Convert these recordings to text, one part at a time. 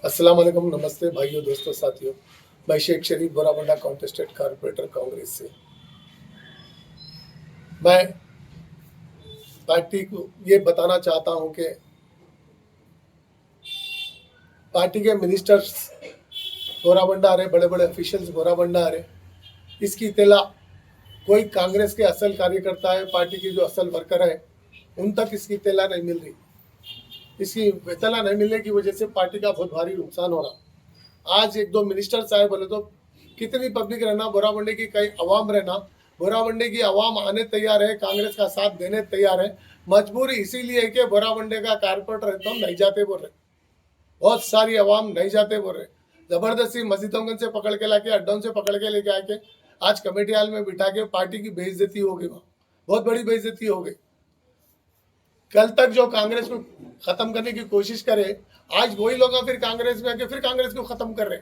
अस्सलाम वालेकुम, नमस्ते भाइयों, दोस्तों, साथियों। मैं शेख शरीफ बोराबंडा कॉन्टेस्टेड कारपोरेटर कांग्रेस से। मैं पार्टी को ये बताना चाहता हूं कि पार्टी के मिनिस्टर्स बोराबंडा आ रहे, बड़े बड़े ऑफिशियल्स बोराबंडा आ रहे, इसकी इत्तला कोई कांग्रेस के असल कार्यकर्ता है, पार्टी के जो असल वर्कर है, उन तक इसकी इत्तला नहीं मिल रही। इसकी इत्तला नहीं मिलने की वजह से पार्टी का बहुत भारी नुकसान हो रहा। आज एक दो मिनिस्टर्स आए, बोले तो कितनी पब्लिक रहना, बोराबंडे की कई अवाम रहना, बोराबंडे की अवाम आने तैयार है, कांग्रेस का साथ देने तैयार है। मजबूरी इसीलिए है कि बोराबंडे का कारपोरेटर है तो हम नहीं जाते बोल रहे, बहुत सारी अवाम नहीं जाते बोल रहे। जबरदस्ती मस्जिदों से पकड़ के लाके, अड्डों से पकड़ के लेके आके आज कमेटी हाल में बिठा के पार्टी की बेइज्जती हो गई, वहाँ बहुत बड़ी बेइज्जती हो गई। कल तक जो कांग्रेस को खत्म करने की कोशिश करे, आज वही लोग फिर कांग्रेस में आके फिर कांग्रेस को खत्म कर रहे।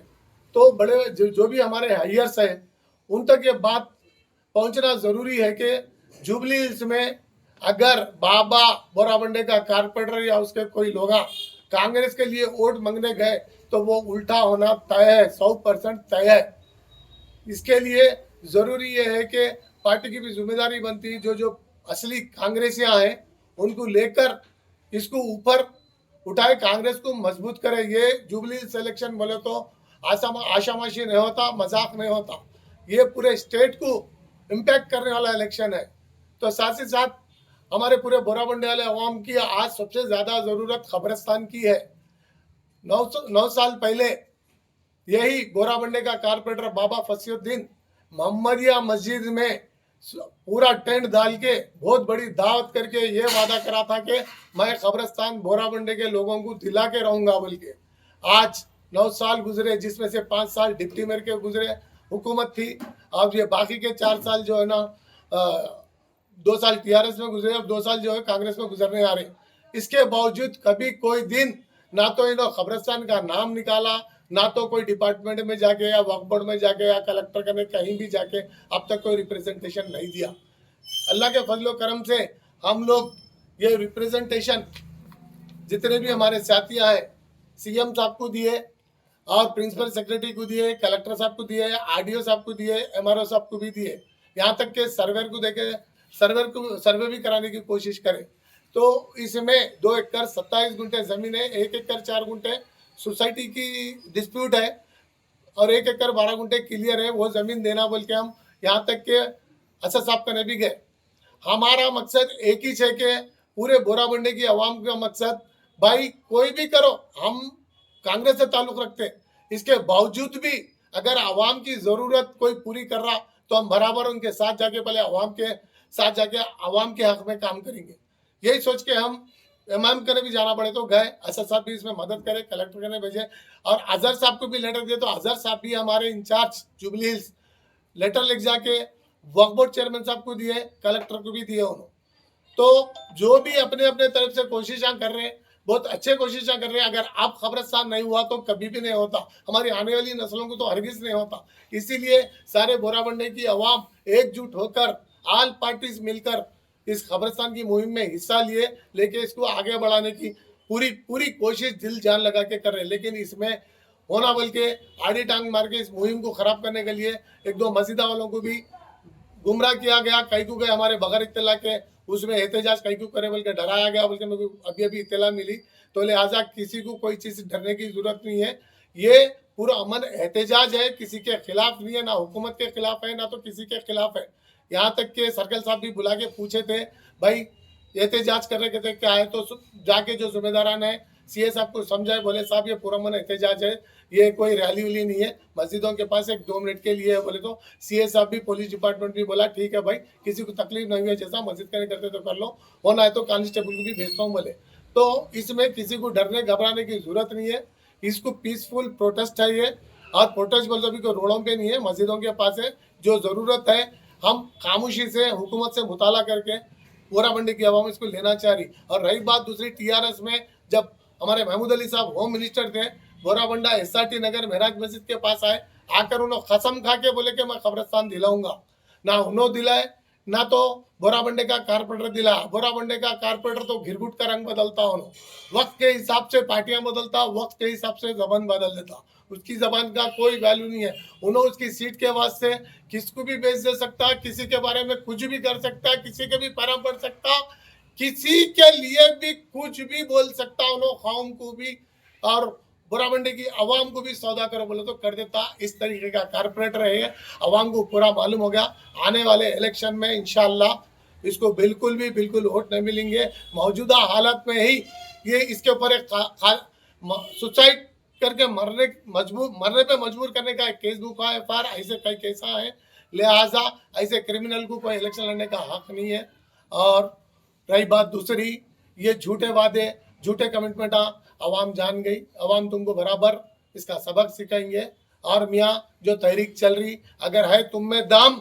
तो बड़े जो भी हमारे हाइयर्स है, उन तक ये बात पहुंचना जरूरी है कि जुबली हिल्स में अगर बाबा बोराबंडे का कारपोरेटर या उसके कोई लोग कांग्रेस के लिए वोट मांगने गए तो वो उल्टा होना तय है, 100% तय है। इसके लिए जरूरी ये है कि पार्टी की भी जिम्मेदारी बनती है, जो असली कांग्रेसियां हैं उनको लेकर इसको ऊपर उठाए, कांग्रेस को मजबूत करे। ये जुबली सिलेक्शन बोले तो आशामाशी नहीं होता, मजाक नहीं होता, ये पूरे स्टेट को इम्पैक्ट करने वाला इलेक्शन है। तो साथ ही साथ हमारे पूरे बोराबंडे वाले अवाम की आज सबसे ज्यादा जरूरत खबरस्तान की है। 9 साल पहले यही बोराबंडे का कारपोरेटर बाबा फसीउद्दीन मोहम्मदिया मस्जिद में पूरा टेंट डाल के बहुत बड़ी दावत करके ये वादा करा था कि मैं खबरस्तान बोराबंडे के लोगों को दिला के रहूंगा बोल के। आज 9 साल गुजरे, जिसमें से 5 साल डिप्टी मेयर के गुजरे, हुकूमत थी। अब ये बाकी के 4 साल जो है ना, 2 साल टीआरएस में गुजरे, अब 2 साल जो है कांग्रेस में गुजरने आ रहे। इसके बावजूद कभी कोई दिन ना तो इन्होंने खबरस्तान का नाम निकाला, ना तो कोई डिपार्टमेंट में जाके या वक्फ बोर्ड में जाके या कलेक्टर करने कहीं भी जाके अब तक कोई रिप्रेजेंटेशन नहीं दिया। अल्लाह के फजलो करम से हम लोग ये रिप्रेजेंटेशन जितने भी हमारे साथियां हैं, सीएम साहब को दिए और प्रिंसिपल सेक्रेटरी को दिए, कलेक्टर साहब को दिए, आरडीओ साहब को दिए, एमआरओ साहब को भी दिए, यहाँ तक के सर्वेर को देके सर्वे भी कराने की कोशिश करें। तो इसमें 2 एकड़ 27 गुंठे जमीन है, 1 एकड़ 4 गुंठे सोसाइटी की डिस्प्यूट है और 1 एकड़ 12 गुंठे क्लियर है, वो जमीन देना बोल के हम यहाँ तक के असद साहब करने भी गए। हमारा मकसद एक ही है कि पूरे बोराबंडे की आवाम का मकसद, भाई कोई भी करो, हम कांग्रेस से ताल्लुक रखते हैं, इसके बावजूद भी अगर आवाम की जरूरत कोई पूरी कर रहा तो हम बराबर उनके साथ जाके पहले आवाम के साथ जाके आवाम के हक में काम करेंगे। यही सोच के हम इमाम करने भी जाना पड़े तो गए, असद साहब भी इसमें मदद करे, कलेक्टर करने भेजे और अजहर साहब को भी लेटर दिए। तो अजहर साहब भी हमारे इंचार्ज जुबली हिल्स, लेटर लिख जाके वक्फ बोर्ड चेयरमैन साहब को दिए, कलेक्टर को भी दिए उन्होंने। तो जो भी अपने अपने तरफ से कोशिशें कर रहे हैं, बहुत अच्छे कोशिशें कर रहे हैं। अगर आप खबरस्तान नहीं हुआ तो कभी भी नहीं होता, हमारी आने वाली नस्लों को तो हरगिज नहीं होता। इसीलिए सारे बोराबंडे की आवाम एकजुट होकर ऑल पार्टीज मिलकर इस खबरस्तान की मुहिम में हिस्सा लिए, लेके इसको आगे बढ़ाने की पूरी पूरी कोशिश दिल जान लगा के कर रहे हैं। लेकिन इसमें होना बल्कि आड़ी टांग मार के इस मुहिम को खराब करने के लिए एक दो मस्जिदा वालों को भी गुमराह किया गया। कई को गए हमारे बगैर इत्तला के उसमें एहतजाज कई को करे बोल के डराया गया, बोल के मेरे को अभी इत्तला मिली। तो लिहाजा किसी को कोई चीज़ डरने की जरूरत नहीं है। ये पूरा अमन एहतजाज है, किसी के खिलाफ नहीं है, ना हुकूमत के खिलाफ है, ना तो किसी के खिलाफ है। यहाँ तक के सर्कल साहब भी बुला के पूछे थे, भाई एहतजाज कर रहे थे क्या है, तो जाके जो जिम्मेदारान है सीए साहब को समझाए, बोले साहब ये पूरा मन एहतजाज है, ये कोई रैली वैली नहीं है, मस्जिदों के पास 1-2 मिनट के लिए है। बोले तो सीए साहब भी, पुलिस डिपार्टमेंट भी बोला ठीक है भाई, किसी को तकलीफ नहीं है, जैसा मस्जिद का नहीं करते तो कर लो, होना है तो कांस्टेबल को भी भेजता हूँ बोले। तो इसमें किसी को डरने घबराने की जरूरत नहीं है, इसको पीसफुल प्रोटेस्ट है ये। और प्रोटेस्ट बोलते अभी कोई रोडों पे नहीं है, मस्जिदों के पास है। जो ज़रूरत है हम खामोशी से हुकूमत से मुताला करके बोराबंडी की आवाम इसको लेना चाह रही। और रही बात दूसरी, टीआरएस में जब हमारे महमूद अली साहब होम मिनिस्टर थे, बोराबंडा एसआरटी नगर महराज मस्जिद के पास आए, आकर उन्होंने कसम खा के बोले कि मैं खबरस्तान दिलाऊंगा। ना उन्होंने दिलाए, ना तो बोराबंडे का कारपोरेटर दिला, बोराबंडे का कारपोरेटर तो घिरघुट का रंग बदलता उन्होंने, वक्त के हिसाब से पार्टियां बदलता, वक्त के हिसाब से जबान बदल देता, उसकी जबान का कोई वैल्यू नहीं है। उन्होंने उसकी सीट के वास्ते किसको भी बेच दे सकता, किसी के बारे में कुछ भी कर सकता, किसी के भी पैरा पड़ सकता, किसी के लिए भी कुछ भी बोल सकता, उन्होंने कौम को भी और बोराबंडे की आवाम को भी सौदा करो बोले तो कर देता। इस तरीके का कारपोरेटर है, आवाम को पूरा मालूम हो गया। आने वाले इलेक्शन में इंशाल्लाह इसको बिल्कुल वोट नहीं मिलेंगे। मौजूदा हालत में ही ये इसके ऊपर एक सुसाइड करके मरने पे मजबूर करने का एक केस बुक है, एफआईआर ऐसे कई केसा है, लिहाजा ऐसे क्रिमिनल को कोई इलेक्शन लड़ने का हक नहीं है। और रही बात दूसरी, ये झूठे वादे, झूठे कमिटमेंट आवाम जान गई, आवाम तुमको बराबर इसका सबक सिखाएंगे। और मियाँ जो तहरीक चल रही, अगर है तुम में दम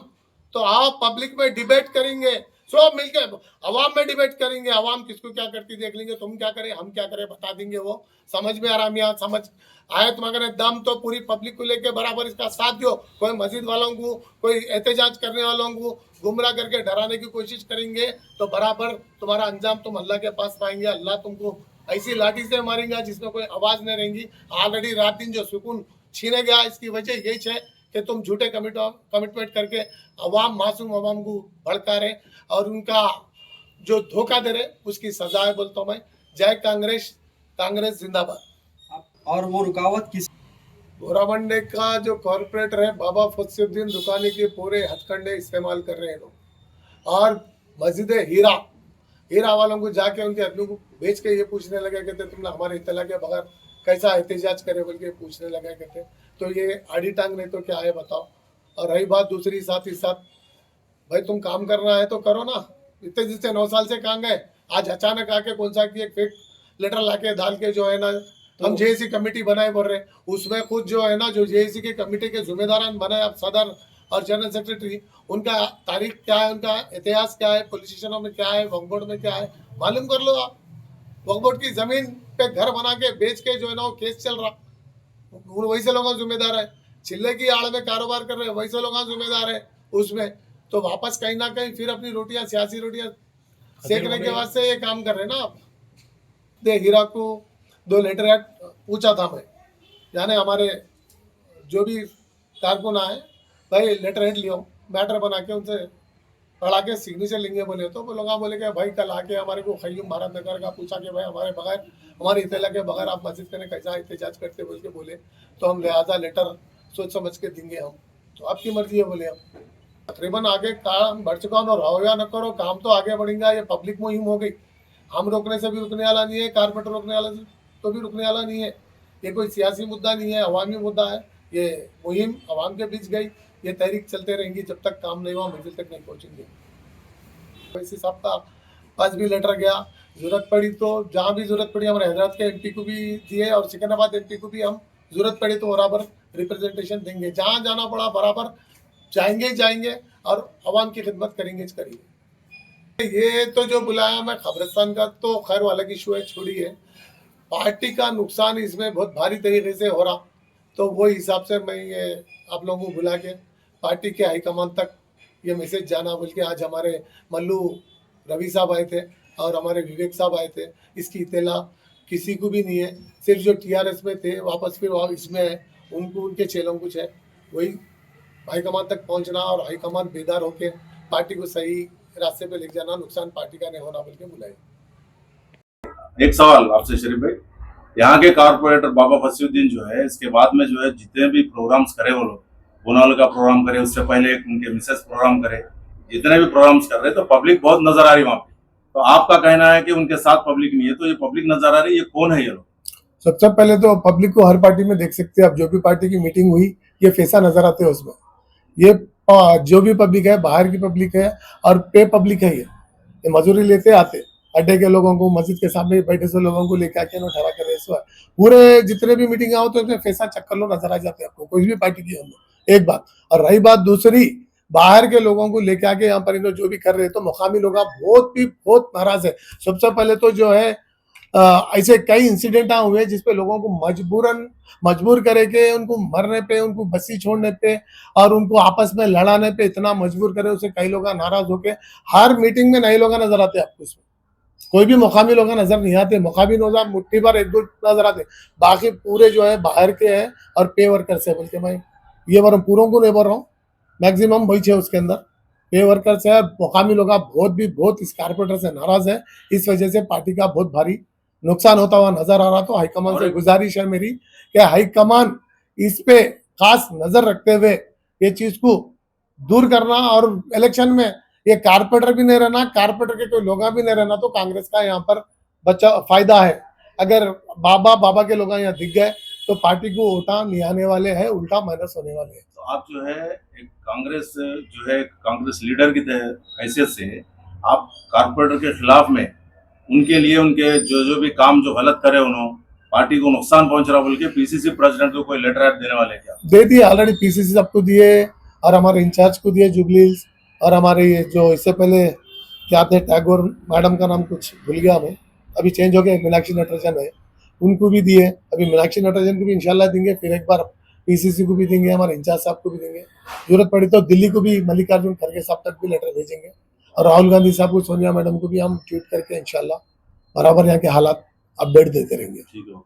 तो आप पब्लिक में डिबेट करेंगे, सब मिलकर आवाम में डिबेट करेंगे, आवाम किसको क्या करती देख लेंगे, तुम क्या करें हम क्या करें बता देंगे। वो समझ में आ रहा मियाँ, समझ आए तुम्हारे दम तो पूरी पब्लिक को लेके बराबर इसका साथ दो। कोई मस्जिद वालों को, कोई एहतजाज करने वालों को गुमराह करके डराने की कोशिश करेंगे तो बराबर तुम्हारा अंजाम तुम अल्लाह के पास पाएंगे। अल्लाह तुमको ऐसी लाठी से मारेगा जिसमें कोई आवाज नहीं रहेगी। ऑलरेडी रात दिन जो सुकून छीने गया, इसकी वजह यही है कि तुम झूठे कमिटमेंट करके अवाम, मासूम अवाम को भड़का रहे और उनका जो धोखा दे रहे, उसकी सजा है बोलता हूँ मैं। जय कांग्रेस, कांग्रेस जिंदाबाद। और वो रुकावट किस? बोराबंडे का जो कॉर्पोरेटर है बाबा फसीउद्दीन दुकानी के पूरे हथकंडे इस्तेमाल कर रहे हैं लोग। और मस्जिद हीरा वालों को जाके उनके आदमी को बेच के ये पूछने लगे, कहते तुमने हमारे इत्तला के बगैर कैसा एहतजाज करे बोल के पूछने लगा कहते। तो ये आड़ी टांग नहीं तो क्या है बताओ। और रही बात दूसरी, साथ ही साथ भाई तुम काम करना है तो करो ना, इतने जिससे 9 साल से कहाँ गए, आज अचानक आके कौन सा की एक फेक लेटर लाके डाल के जो है ना हम जेएसी कमेटी बनाए बोल रहे, उसमें खुद जो है ना जो जेएसी की कमेटी के जिम्मेदारान बनाए अब सदर और जनरल सेक्रेटरी, उनका तारीख क्या है, उनका इतिहास क्या है, पुलिस स्टेशनों में क्या है, वक्फ बोर्ड में क्या है, मालूम कर लो आप। वक्फ बोर्ड की जमीन पे घर बना के बेच के जो है ना वो केस चल रहा, वैसे लोगों जिम्मेदार है। चिल्ले की आड़ में कारोबार कर रहे हैं वैसे लोग जिम्मेदार है उसमें। तो वापस कहीं ना कहीं फिर अपनी रोटियां, सियासी रोटियां सेकने के बाद से ये काम कर रहे ना आप। दे हीरा को 2 लेटर हेड पूछा था मैं, यानी हमारे जो भी कारकुन आए, भाई लेटर हेड लियो, मैटर बना के उनसे पढ़ा के सिग्नेचर लेंगे बोले। तो वो लोग बोले कि भाई कल आके हमारे को खयूम भारत नगर का पूछा कि भाई हमारे बगैर, हमारी इतला के बगैर आप मस्जिद करने कैसा एहतजाज करते बोल के बोले, तो हम लिहाजा लेटर सोच समझ के देंगे हम। तो आपकी मर्जी है बोले। हम तकरीबन आगे काम बढ़ चुका हूँ, रहो या न करो काम तो आगे बढ़ेगा। ये पब्लिक मुहिम हो गई, हम रोकने से भी रुकने वाला नहीं है, कारपोरेटर रोकने वाला तो भी रुकने वाला नहीं है। ये कोई सियासी मुद्दा नहीं है, अवामी मुद्दा है। ये मुहिम अवाम के बीच गई, ये तहरीक चलते रहेंगी जब तक काम नहीं हुआ मंजिल तक नहीं पहुंचेंगे। वैसे साहब का पास भी लेटर गया, जरूरत पड़ी तो जहाँ भी जरूरत पड़ी हमारे हैदराबाद के एमपी को भी दिए और सिकंदराबाद एमपी को भी हम जरूरत पड़ी तो बराबर रिप्रेजेंटेशन देंगे। जहाँ जाना पड़ा बराबर जाएंगे और आवाम की खिदमत करेंगे। ये तो जो बुलाया मैं खबरस्तान का तो खैर वाला की इशू है, छोड़िए। पार्टी का नुकसान इसमें बहुत भारी तरीके से हो रहा, तो वो हिसाब से मैं ये आप लोगों को बुला के पार्टी के हाईकमान तक ये मैसेज जाना बोल के आज हमारे मल्लू रवि साहब आए थे और हमारे विवेक साहब आए थे। इसकी इत्तला किसी को भी नहीं है, सिर्फ जो टीआरएस में थे वापस फिर वहाँ इसमें है, उनको उनके चेलों कुछ है, वही हाईकमान तक पहुँचना और हाईकमान बेदार होके पार्टी को सही रास्ते पे लेके जाना, नुकसान पार्टी का नहीं होना बोल के बुलाए। एक सवाल आपसे शरीफ भाई, यहाँ के कारपोरेटर बाबा फसीउद्दीन जो है, इसके बाद में जो है जितने भी प्रोग्राम्स करे वो लोग, बुनावल का प्रोग्राम करे, उससे पहले उनके मिसेस प्रोग्राम करे, जितने भी प्रोग्राम्स कर रहे तो पब्लिक बहुत नजर आ रही वहाँ पे। तो आपका कहना है कि उनके साथ पब्लिक नहीं है, तो ये पब्लिक नजर आ रही है, ये कौन है ये लोग? सबसे पहले तो पब्लिक को हर पार्टी में देख सकते हैं आप, जो भी पार्टी की मीटिंग हुई ये फैसा नजर आते हैं उसमें। ये जो भी पब्लिक है बाहर की पब्लिक है और पे पब्लिक है, ये मजदूरी लेते आते अड्डे के लोगों को, मस्जिद के सामने बैठे से लोगों को लेकर आके ठहरा कर पूरे जितने भी मीटिंग आओ तो उसमें फैसा चक्कर लो नजर आ जाते हैं आपको, कोई भी पार्टी की हम एक बात। और रही बात दूसरी, बाहर के लोगों को लेके आके यहाँ पर जो भी कर रहे हैं तो मुकामी लोग बहुत नाराज है। सबसे पहले तो जो है ऐसे कई इंसिडेंट हुए जिसपे लोगों को मजबूर करे के उनको मरने पे, उनको बस्ती छोड़ने पे और उनको आपस में लड़ाने पे इतना मजबूर करे, उसे कई लोग नाराज होके हर मीटिंग में नए लोग नजर आते हैं आपको इसमें। कोई भी मुकामी लोग नजर नहीं आते, मुकामी लोग मुट्ठी भर एक दो नजर आते, बाकी पूरे जो है बाहर के हैं और पे वर्कर्स है। बोलते मैं ये बार पूरों को नहीं बोल रहा हूँ, मैक्सिमम वही है उसके अंदर पे वर्कर्स है। मुकामी लोग बहुत इस कारपोरेटर से नाराज है, इस वजह से पार्टी का बहुत भारी नुकसान होता हुआ नजर आ रहा। तो हाईकमान से गुजारिश है मेरी कि हाईकमान इस पे खास नजर रखते हुए ये चीज को दूर करना, और इलेक्शन में ये कारपोरेटर भी नहीं रहना, कारपोरेटर के कोई लोग भी नहीं रहना, तो कांग्रेस का यहाँ पर बच्चा फायदा है। अगर बाबा के लोग यहाँ दिख गए तो पार्टी को वोटा नहीं आने वाले हैं, उल्टा माइनस होने वाले हैं। तो आप जो है एक कांग्रेस लीडर की हैसियत से आप कारपोरेटर के खिलाफ में उनके लिए उनके जो भी काम जो गलत करे उन्होंने पार्टी को नुकसान पहुंच रहा बोल के पीसीसी प्रेसिडेंट को कोई लेटर ऐड देने वाले क्या? दे दिए ऑलरेडी, पीसीसी सबको दिए और हमारे इंचार्ज को दिए जुबली हिल्स, और हमारे ये जो इससे पहले क्या थे टैगोर मैडम का नाम कुछ भूल गया मैं, अभी चेंज हो गया, मीनाक्षी नटराजन है, उनको भी दिए। अभी मीनाक्षी नटराजन को भी इंशाल्लाह देंगे, फिर एक बार पीसीसी को भी देंगे, हमारे इंचार्ज साहब को भी देंगे। जरूरत पड़ी तो दिल्ली को भी मल्लिकार्जुन खड़गे साहब तक भी लेटर भेजेंगे, और राहुल गांधी साहब को, सोनिया मैडम को भी हम ट्वीट करके इंशाल्लाह बराबर यहाँ के हालात अपडेट देते रहेंगे। ठीक है।